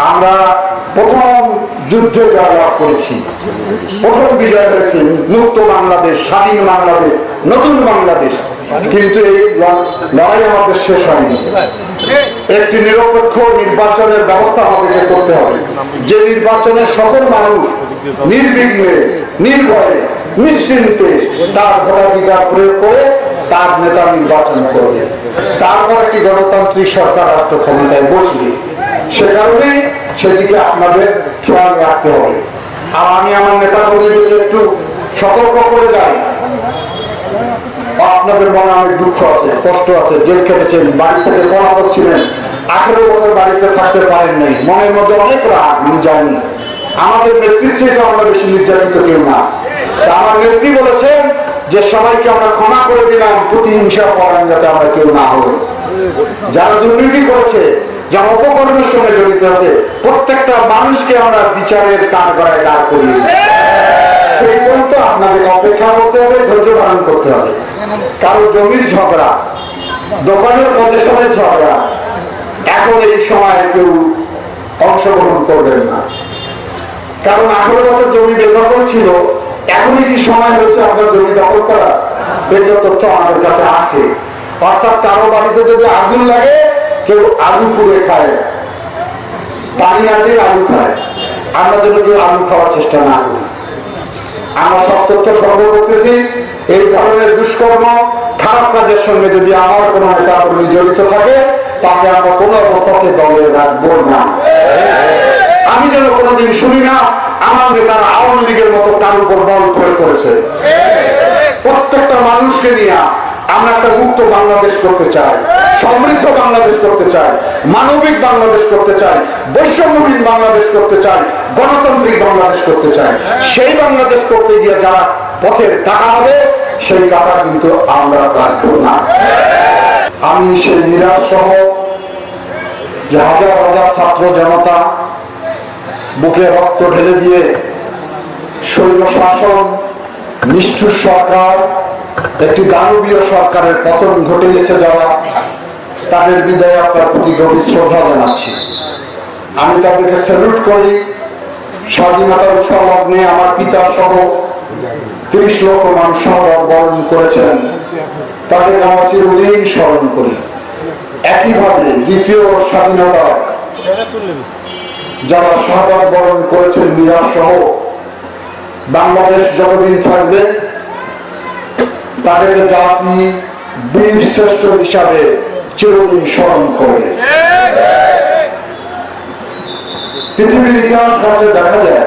আমরা প্রথম যুদ্ধে জয়লাভ করেছি, প্রথম বিজয় হয়েছে মুক্ত বাংলাদেশ, স্বাধীন বাংলাদেশ, নতুন বাংলাদেশ। কিন্তু এই লড়াই আমাদের শেষ হয়নি। একটি নিরপেক্ষ নির্বাচনের ব্যবস্থা আমাদেরকে করতে হবে, যে নির্বাচনে সকল মানুষ নির্বিঘ্নে, নির্ভয়ে, নিশ্চিন্তে তার ভোটাধিকার প্রয়োগ করে তার নেতা নির্বাচন করবে। তারপর একটি গণতান্ত্রিক সরকার রাষ্ট্র ক্ষমতায় বসবে। সে কারণে সেদিকে আপনাদের খেয়াল রাখতে হবে। আর আমি আমার নেতা কর্মীদেরকে একটু সতর্ক করে যাই, আপনাদের মনে অনেক দুঃখ আছে, কষ্ট আছে, জেল কেটেছেন, বাড়ি থেকে পড়া করছিলেন, 18 বছর বাড়িতে থাকতে পারেন নাই, মনের মধ্যে অনেক রাগ, আমি জানি। আমাদের নেত্রীর চেয়ে আমরা বেশি নির্যাতিত কেউ না। আমার নেত্রী বলেছেন যে সবাইকে আমরা ক্ষমা করে দিলাম, প্রতিহিংসা পরায়ণ যাতে আমরা কেউ না হই। যারা দুর্নীতি করেছে, যারা অপকর্মের সঙ্গে জড়িত আছে, প্রত্যেকটা মানুষকে আমরা বিচারের কাঠগড়ায় দাঁড় করি। সেই পর্যন্ত আপনাদের অপেক্ষা করতে হবে, ধৈর্য ধারণ করতে হবে। কারো জমির ঝগড়া, দোকানের পজিশনের ঝগড়া, এখন এই সময় কেউ অংশগ্রহণ করবেন না। কারণ 18 বছর জমি বেদখল ছিল, এখনই কি সময় হয়েছে আপনার জমি দখল করা? এগুলো তথ্য আমাদের কাছে আসছে। অর্থাৎ কারো বাড়িতে যদি আগুন লাগে, কেউ আলু পুড়ে খায়, পানি না দিয়ে আলু খায়। আমরা যেন কেউ আলু খাওয়ার চেষ্টা না করি। আমরা সব তথ্য সংগ্রহ করতেছি। এই ধরনের দুষ্কর্ম, খারাপ কাজের সঙ্গে যদি আমার কোনো নেতা কর্মী জড়িত থাকে, তাকে আমরা কোনো অবস্থাতে দলে রাখবো না। আমি যেন কোনোদিন শুনি না আমার নেতারা আওয়ামী লীগের মতো তার উপর বল প্রয়োগ করেছে। প্রত্যেকটা মানুষকে নিয়ে আমরা একটা মুক্ত বাংলাদেশ করতে চাই, সমৃদ্ধ বাংলাদেশ করতে চাই, মানবিক বাংলাদেশ করতে চাই, বৈষম্যহীন বাংলাদেশ করতে চাই, গণতান্ত্রিক বাংলাদেশ করতে চাই। সেই বাংলাদেশ করতে গিয়ে যারা পথের কাটা হবে, সেই কাটা কিন্তু আমরা রাখবো না। আমি সেই নিরাশ সহ যে হাজার হাজার ছাত্র জনতা বুকে রক্ত ঢেলে দিয়ে স্বৈর শাসন, নিষ্ঠুর সরকার, একটি দানবীয় সরকারের পতন ঘটিয়েছে যারা, তাদের বিদায় আপনার প্রতি গভীর শ্রদ্ধা জানাচ্ছি। আমি তাদেরকে স্যালুট করি। স্বাধীনতার উৎসব লগ্নে আমার পিতা সহ 30 লক্ষ মানুষ শাহাদাত বরণ করেছেন, তাদের আমরা চিরদিন স্মরণ করি। একইভাবে দ্বিতীয় স্বাধীনতা যারা শাহাদাত বরণ করেছেন মিরাজ সহ, বাংলাদেশ যতদিন থাকবে তাদেরকে জাতি বীর শ্রেষ্ঠ হিসাবে চিরদিন স্মরণ করবে। পৃথিবীর ইতিহাস ঘাটে দেখা যায়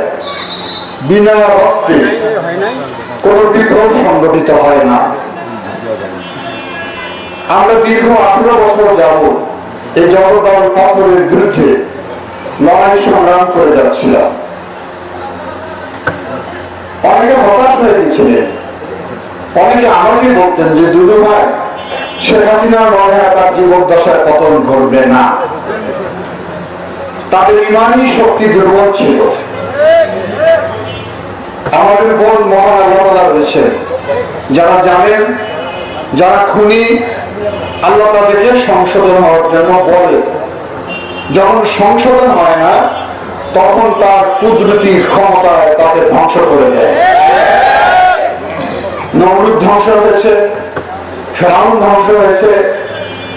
বিনা রক্তে কোন বিপ্লব সংগঠিত হয় না। আমরা দীর্ঘ 18 বছর যাবত এই জগদ্দল পাথরের বিরুদ্ধে লড়াই সংগ্রাম করে যাচ্ছিলাম। অনেকে হতাশ হয়ে গেছিলেন, অনেকে আমাকে বলতেন যে দুদু ভাই, শেখ হাসিনার লড়াই তার জীবদ্দশায় পতন ঘটবে না। তাদের ইমানি শক্তি দুর্বল ছিল। আমাদের বোন মহান আল্লাহ রয়েছে, যারা জানেন, যারা খুনি, আল্লাহ তাদেরকে সংশোধন হওয়ার জন্য বলে। যখন সংশোধন হয় না, তখন তার কুদরতি ক্ষমতায় তাকে ধ্বংস করে দেয়। নমরুদ ধ্বংস হয়েছে, ফেরাউন ধ্বংস হয়েছে,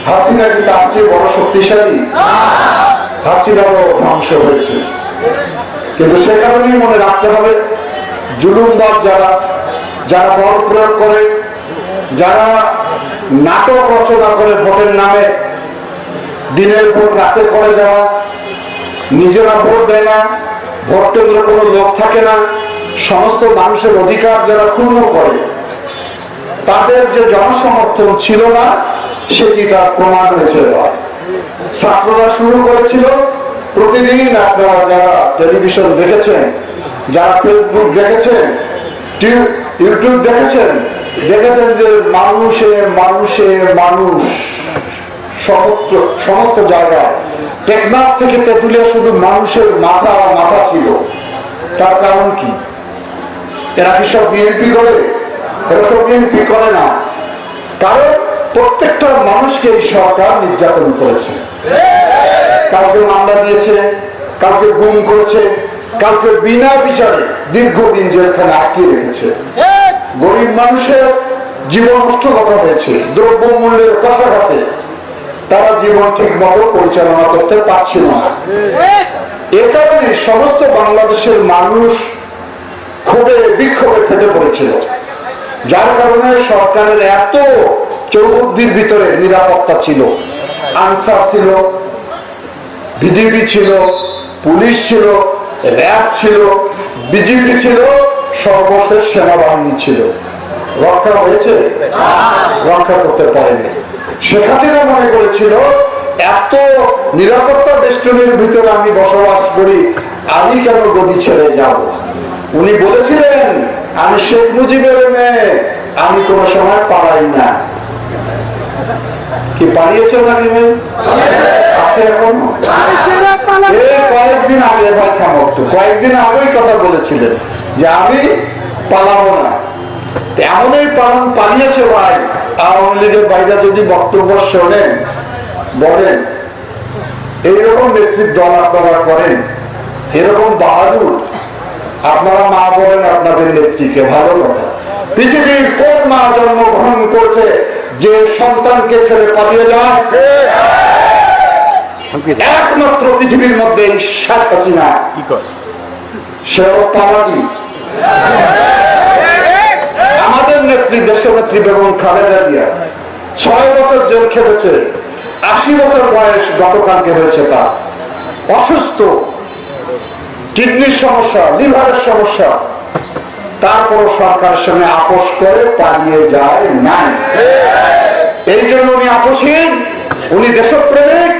হাসিনা কি তার চেয়ে বড় শক্তিশালী? হাসিনাও ধ্বংস হয়েছে। কিন্তু সে কারণেই মনে রাখতে হবে, জুলুমবাজ যারা, যারা বল প্রয়োগ করে, যারা নাটক রচনা করে ভোটের নামে, দিনের ভোট রাতে করে যাওয়া, নিজেরা ভোট দেয় না, ভোট কেন্দ্রে কোনো লোক থাকে না, সমস্ত মানুষের অধিকার যারা ক্ষুণ্ণ করে, তাদের যে জনসমর্থন ছিল না, সেটি তার প্রমাণ হয়েছে। ছাত্ররা শুরু করেছিল, প্রতিদিন আপনারা যারা টেলিভিশন দেখেছেন, যারা ফেসবুক দেখেছেন, ইউটিউব দেখেছেন, দেখেছেন যে মানুষে মানুষে মানুষ সমস্ত জায়গায়, টেকনাফ থেকে তেঁতুলিয়া শুধু মানুষের মাথা মাথা ছিল। তার কারণ কি? এরা কি সব বিএনপি করে? এরা সব বিএনপি করে না। কারণ প্রত্যেকটা মানুষকে এই সরকার নির্যাতন করেছে। কাউকে মামলা দিয়েছে, কাউকে গুম করেছে, কাউকে বিনা বিচারে দীর্ঘদিন জেলখানে আটকিয়ে রেখেছে। গরিব মানুষের জীবন নষ্টগত হয়েছে দ্রব্য মূল্যের কষাঘাতে, তারা জীবন ঠিক মতো পরিচালনা করতে পারছে না। এ কারণে সমস্ত বাংলাদেশের মানুষ ক্ষোভে বিক্ষোভে ফেটে পড়েছিল, যার কারণে সরকারের এত চৌহদ্দির ভিতরে নিরাপত্তা ছিল, আনসার ছিল, বিজিবি ছিল, পুলিশ ছিল, র্যাব ছিল, বিজিবি ছিল, সর্বশেষ সেনাবাহিনী ছিল। রক্ষা হয়েছে? রক্ষা করতে পারেনি। শেখ হাসিনা মনে করেছিল এত নিরাপত্তা বেষ্টনীর ভিতরে আমি বসবাস করি, আমি কেন গদি ছেড়ে যাব। উনি বলেছিলেন আমি শেখ মুজিবের মেয়ে, আমি কোন সময় পালাই না। কি পালিয়েছে নাকি মেয়ে আছে এখন? কয়েকদিন আগে ভাই থামতো, কয়েকদিন আগেই কথা বলেছিলেন যে আমি পালাবো না। এমনই পালিয়েছে ভাই। আওয়ামী লীগের বাইরে যদি বক্তব্য শোনেন, বলেন এইরকম নেতৃত্ব দল আপনারা করেন, এরকম বাহাদুর আপনারা মা বলেন আপনাদের নেত্রীকে, ভালো কথা। পৃথিবীর কোন মা জন্মগ্রহণ করছে যে সন্তানকে ছেড়ে পালিয়ে যায়? একমাত্র পৃথিবীর মধ্যে শেখ হাসিনা, সেও পালানি। আমাদের নেত্রী, দেশের নেত্রী বেগম খালেদা জিয়া 6 বছর জেল খেটেছে, 80 বছর বয়স গতকালকে হয়েছে তার। অসুস্থ, কিডনির সমস্যা, লিভারের সমস্যা, তারপর সরকারের সঙ্গে আপোষ করে পালিয়ে যায় নাই। এই জন্য উনি আপোষহীন, উনি দেশপ্রেমিক,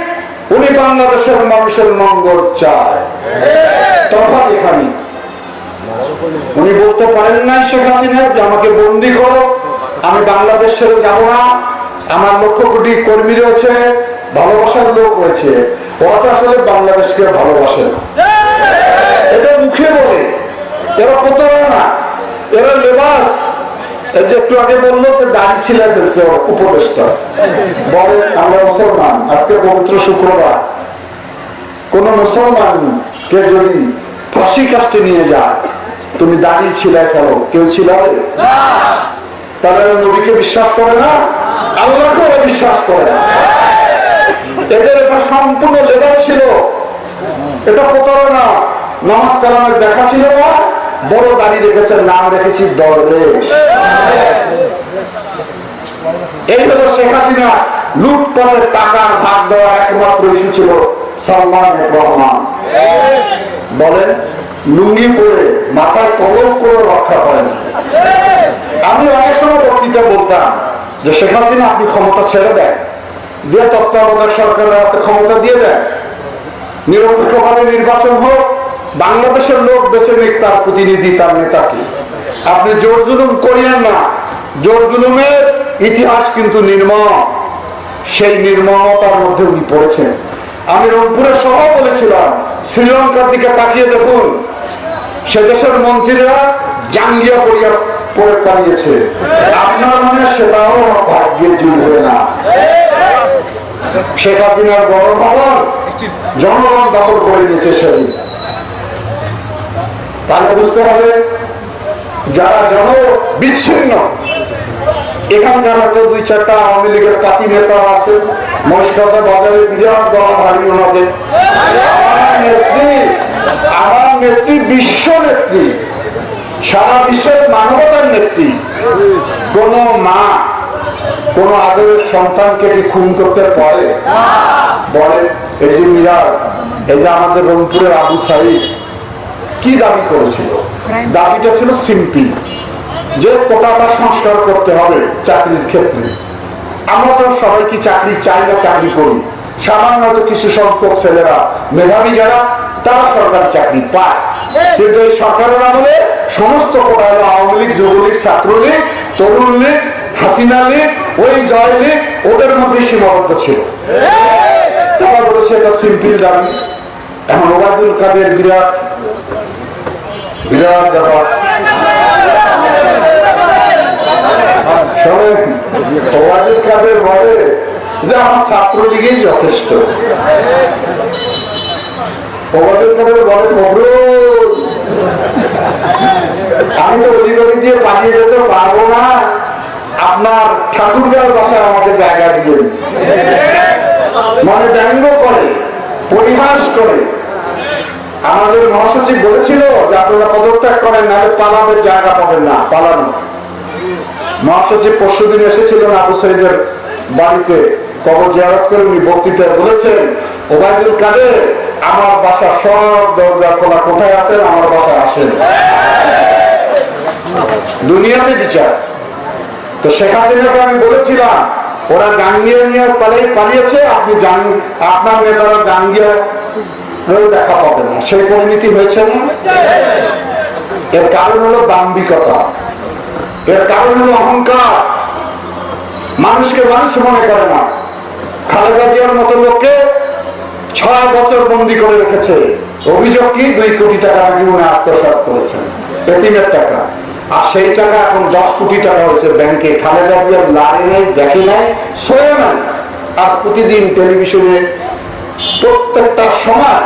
উনি বাংলাদেশের মানুষের মঙ্গল চায়। তফাৎ এখানে উনি বলতে পারেন নাই শেখ হাসিনা যে আমাকে বন্দি করো, আমি বাংলাদেশ ছেড়ে যাবো না, আমার লক্ষ কোটি কর্মী রয়েছে, ভালোবাসার লোক রয়েছে, ওরা তো আসলে বাংলাদেশকে ভালোবাসে না। এটা মুখে বলে, এরা প্রতারণা, এরা লেবাস। এই যে একটু আগে বললো যে দাড়ি ছিলে ফেলছে উপদেষ্টা, বলে আমরা মুসলমান, আজকে পবিত্র শুক্রবার, কোন মুসলমানকে যদি ফাঁসি কাস্টে নিয়ে যায়, তুমি দাড়ি ছিলাই ফেলো, কেউ ছিলাবে? তাহলে নবীকে বিশ্বাস করে না, আল্লাহকে বিশ্বাস করে না। এদের এটা সম্পূর্ণ লেবার ছিল, এটা প্রতারণা। নামাজ কালামের দেখা ছিল না, বড় দাড়ি রেখেছে, নাম রেখেছি দরবেশ। এই হলো শেখ হাসিনা লুটপাটের টাকার ভাগ দেওয়া একমাত্র ইস্যু ছিল সালমান রহমান। বলেন লুঙ্গি পরে মাথায় কলম করে রক্ষা পায়। আমি অনেক সময় বক্তৃতা বলতাম যে শেখ হাসিনা আপনি ক্ষমতা ছেড়ে দেন, দিয়ে তত্ত্বাবধায়ক সরকারের হাতে ক্ষমতা দিয়ে দেন, নিরপেক্ষভাবে নির্বাচন হোক, বাংলাদেশের লোক বেছে নিক তার প্রতিনিধি, তার নেতাকে। আপনি জোর জুলুম করিয়েন না, জোর জুলুমের ইতিহাস কিন্তু নির্মম, সেই নির্মমতার মধ্যে উনি পড়েছেন। আমি রংপুরের সভা বলেছিলাম, শ্রীলঙ্কার দিকে তাকিয়ে দেখুন, সে দেশের মন্ত্রীরা জাঙ্গিয়া পরে পালিয়েছে। আপনার মনে সেটাও ভাগ্যে জুড়বে না। শেখ হাসিনার বড় ভবন জনগণ দখল করে নিয়েছে সেদিন। তাহলে বুঝতে হবে যারা জন বিচ্ছিন্ন, এখানকার হয়তো 2-4টা আওয়ামী লীগের পাতি নেতা আছে, মহেশখালী বাজারে বিরাট দল ভারী ওনাদের। আমার নেত্রী বিশ্ব নেত্রী, সারা বিশ্বের মানবতার নেত্রী। কোন মা কোন আদরের সন্তানকে কি খুন করতে পারে? বলে এই যে মিরাজ, এই যে আমাদের রংপুরের আবু সাইদ কি দাবি করেছিল? দাবিটা ছিল সিম্পল, যে কোটাটা সংস্কার করতে হবে চাকরির ক্ষেত্রে। আমরা তো সবাই কি চাকরি চাই না, চাকরি করি। সামান্য হয়তো কিছু সংখ্যক ছেলেরা মেধাবী যারা, তারা সরকারি চাকরি পায়। কিন্তু এই সরকারের আমলে সমস্ত কোটা হলো আওয়ামী লীগ, যুবলীগ, ছাত্রলীগ, তরুণ লীগ, হাসিনা লীগ, ওই জয় লীগ, ওদের মধ্যে সীমাবদ্ধ ছিল। তারা বলেছে এটা সিম্পল দাবি। এখন ওবায়দুল কাদের বিরাট বিরাট ব্যাপার। ওবায়দুল কাদের বলে যে আমার ছাত্রলীগই যথেষ্ট। ওবায়দুল কাদের বলে ফখরুল, আমি তো অধিকারী দিয়ে পালিয়ে যেতে পারবো না, আপনার ঠাকুরগাঁর বাসায় আমাকে জায়গা দিলেন। মানে ব্যঙ্গ করে, পরিহাস করে। আমাদের মহাসচিব বলেছিল যে আপনারা পদত্যাগ করেন, নাহলে পালানোর জায়গা পাবেন না, পালানো। মহাসচিব পরশুদিন এসেছিলেন আবু সাইদের বাড়িতে, কবর জিয়ারত করে উনি বক্তৃতায় বলেছেন, ওবায়দুল কাদের আমার বাসা সব দরজা খোলা, কোথায় আছেন আমার বাসায় আসেন। দুনিয়াতে বিচার। তো শেখ হাসিনাকে আমি বলেছিলাম ওরা জাঙ্গিয়া নিয়ে পালিয়েছে, আপনি আপনার নেতারা জাঙ্গিয়া দেখা পাবে না, সেই পরিণতি হয়েছে না। এর কারণ হলো দাম্ভিকতা, এর কারণ হলো অহংকার। মানুষকে মানুষ মনে করে না। খালেদা জিয়ার মতো লোককে 6 বছর বন্দী করে রেখেছে। অভিযোগ কি? 2 কোটি টাকা নাকি উনি আত্মসাৎ করেছেন, এতিমের টাকা। আর সেই টাকা এখন 10 কোটি টাকা হয়েছে ব্যাংকে। খালেদা জিয়ার লাড়ি নেই, দেখি নাই, শোয়ে নাই। আর প্রতিদিন টেলিভিশনে প্রত্যেকটা সময়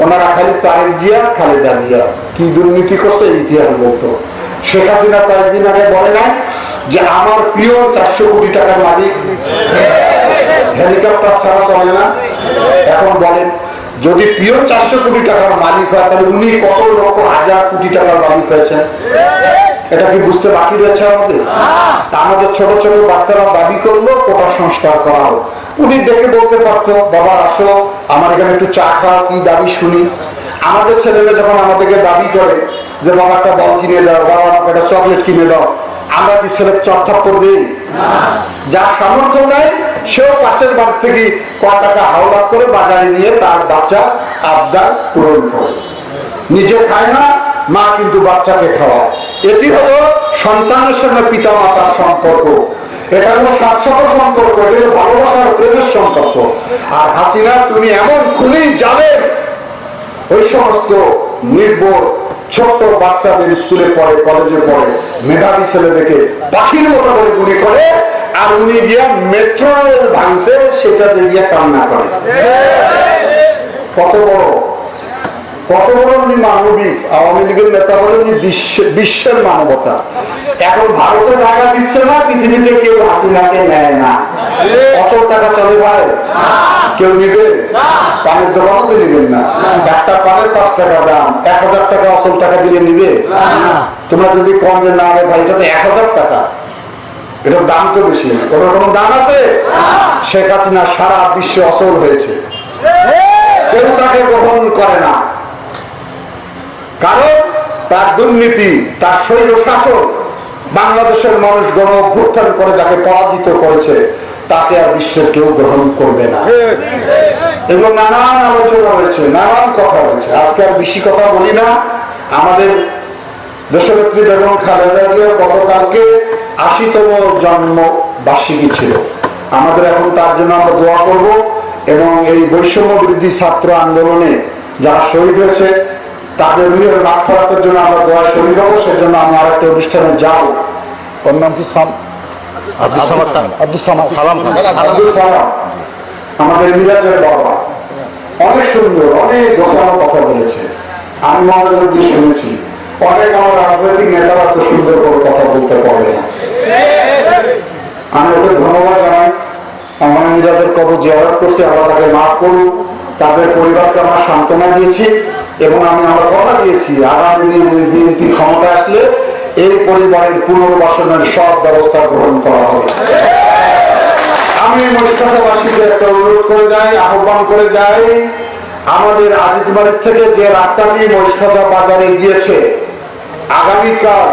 ওনারা খালি তারেক জিয়া, খালেদা জিয়া কি দুর্নীতি করছে ইতিহাস বলতো। শেখ হাসিনা কয়েকদিন আগে বলে নাই যে আমার প্রিয় 400 কোটি টাকার মালিক, হেলিকপ্টার ছাড়া চলে না। এখন বলেন, যদি প্রিয় 400 কোটি টাকার মালিক হয়, তাহলে উনি কত লক্ষ হাজার কোটি টাকার মালিক হয়েছেন? এটা কি বুঝতে বাকি রয়েছে আমাদের? আমাদের ছোট ছোট বাচ্চারা দাবি করলো কোটা সংস্কার করা হোক, উনি ডেকে বলতে পারতো, বাবা আসো আমার এখানে একটু চা খাও, কি দাবি শুনি। আমাদের ছেলেরা যখন আমাদেরকে দাবি করে যে বাবা একটা বল কিনে দাও, বাবা আমাকে একটা চকলেট কিনে দাও, আমরা কি ছেলের চর্থাপ্পর দিই? যার সামর্থ্য নেই সেও পাশের বাড়ি থেকে কয় টাকা হাওলা করে বাজারে নিয়ে তার বাচ্চা আবদার পূরণ করে। নিজে খায় না, মা কিন্তু বাচ্চাকে খাওয়ায়। এটি হলো সন্তানের সঙ্গে পিতা মাতার সম্পর্ক। এটা হলো শাশ্বত সম্পর্ক, এটা হলো ভালোবাসার প্রেমের সম্পর্ক। আর হাসিনা তুমি এমন খুনি জানেন, ওই সমস্ত নির্ভর ছোট্ট বাচ্চাদের স্কুলে পড়ে, কলেজে পড়ে, মেধাবী ছেলেদেরকে পাখির মতো করে গুলি করে, আর উনি গিয়া মেট্রো রেল ভাঙছে, সেটাতে গিয়া কান্না করে। কত বড় উনি মানবিক। আওয়ামী লীগের নেতা বলে উনি বিশ্বের মানবতা। এখন ভারতে জায়গা দিচ্ছে না, পৃথিবীতে কেউ হাসিনাকে নেয় না। অচল টাকা চলে ভাই, কেউ নিবে? পানের দোকানও তো নিবেন না। একটা পানের 5 টাকা দাম, 1000 টাকা অচল টাকা দিলে নিবে? তোমরা যদি কম যে না ভাই এটা তো 1000 টাকা, এটার দাম তো বেশি, ওটার কোনো দাম আছে? শেখ হাসিনা সারা বিশ্বে অচল হয়েছে, কেউ তাকে গ্রহণ করে না। কারণ তার দুর্নীতি, তার স্বৈর শাসন, বাংলাদেশের মানুষ গণ অভ্যুত্থান করে যাকে পরাজিত করেছে, তাকে আর বিশ্বের কেউ গ্রহণ করবে না। এবং নানান আলোচনা হয়েছে, নানান কথা হয়েছে। আজকে আর বেশি কথা বলি না। আমাদের দেশনেত্রী বেগম খালেদা জিয়ার গতকালকে 80তম জন্মবার্ষিকী ছিল। আমাদের এখন তার জন্য আমরা দোয়া করব, এবং এই বৈষম্য বিরোধী ছাত্র আন্দোলনে যারা শহীদ হয়েছে তাদের রুহের মাগফিরাতের জন্য আমরা দোয়া শরীর হবো। সেজন্য আমি আর একটা অনুষ্ঠানে যাবো। ওর নাম কি? আব্দুল সালাম, আমাদের মিরাজের বাবা। অনেক সুন্দর, অনেক গোছানো কথা বলেছে। আমি মহানগরী শুনেছি, অনেক আমার রাজনৈতিক নেতারা তো সুন্দর করে কথা বলতে পারে না। আমি ওদের ধন্যবাদ জানাই। আমার মিরাজের কবর জিয়ারত করছি, আল্লাহ তাকে মাফ করুন। তাদের পরিবারকে আমরা সান্ত্বনা দিয়েছি, এবং আমি আমার কথা দিয়েছি আগামী বিএনপি ক্ষমতা আসলে এই পরিবারের পুনর্বাসনের সব ব্যবস্থা গ্রহণ করা হবে। আমি মহিষকাছাবাসীকে একটা অনুরোধ করে যাই, আহ্বান করে যাই, আমাদের আজিতবাড়ির থেকে যে রাস্তা দিয়ে মহিষকাছা বাজারে গিয়েছে, আগামীকাল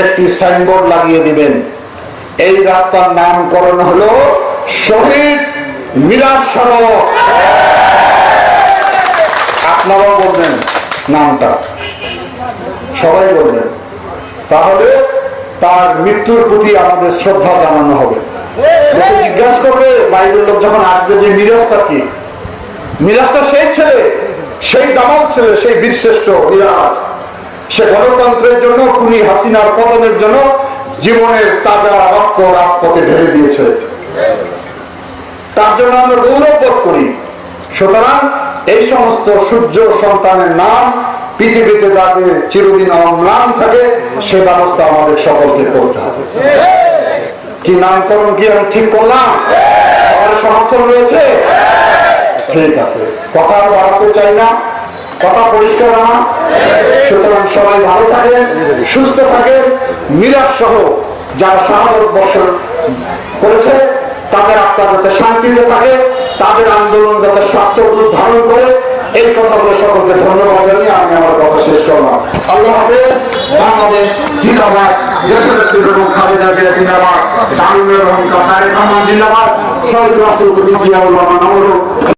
একটি সাইনবোর্ড লাগিয়ে দিবেন। এই রাস্তার নামকরণ হলো শহীদ মিরাজ সড়ক। আপনারাও বলবেন নামটা, সবাই বলবেন, তাহলে তার মৃত্যুর প্রতি আমাদের শ্রদ্ধা জানানো হবে। জিজ্ঞাসা করবে বাইরের লোক যখন আসবে যে মিরাজটা কি? মিরাজটা সেই ছেলে, সেই দামাল ছেলে, সেই বীরশ্রেষ্ঠ মিরাজ। সে গণতন্ত্রের জন্য, খুনি হাসিনার পতনের জন্য জীবনের তাজা রক্ত রাজপথে ঢেলে দিয়েছে। তার জন্য আমরা গৌরব বোধ করি। সুতরাং এই সমস্ত সূর্য সন্তানের নাম পৃথিবীতে যাতে চিরদিন অম্লান থাকে সে ব্যবস্থা আমাদের সকলকে করতে হবে। কি নামকরণ কি আমি ঠিক করলাম? আমার সমর্থন রয়েছে? ঠিক আছে, কথা বাড়াতে চাই না, কথা পরিষ্কার না। সুতরাং সবাই ভালো থাকেন, সুস্থ থাকেন। মিরাজ সহ যারা শাহাদত বর্ষণ করেছে তাদের আত্মা যাতে শান্তিতে থাকে, তাদের আন্দোলন যাতে সার্থক রূপ ধারণ করে, এই কথা বলে সকলকে ধন্যবাদ জানিয়ে আমি আমার কথা শেষ করলাম। আল্লাহ হাফেজ। বাংলাদেশ জিন্দাবাদ, দেশনেত্রী বেগম খালেদা জিয়া জিন্দাবাদ, তামিমের রহমান জিন্দাবাদ, শহীদ রাষ্ট্রপতি জিয়াউর রহমান।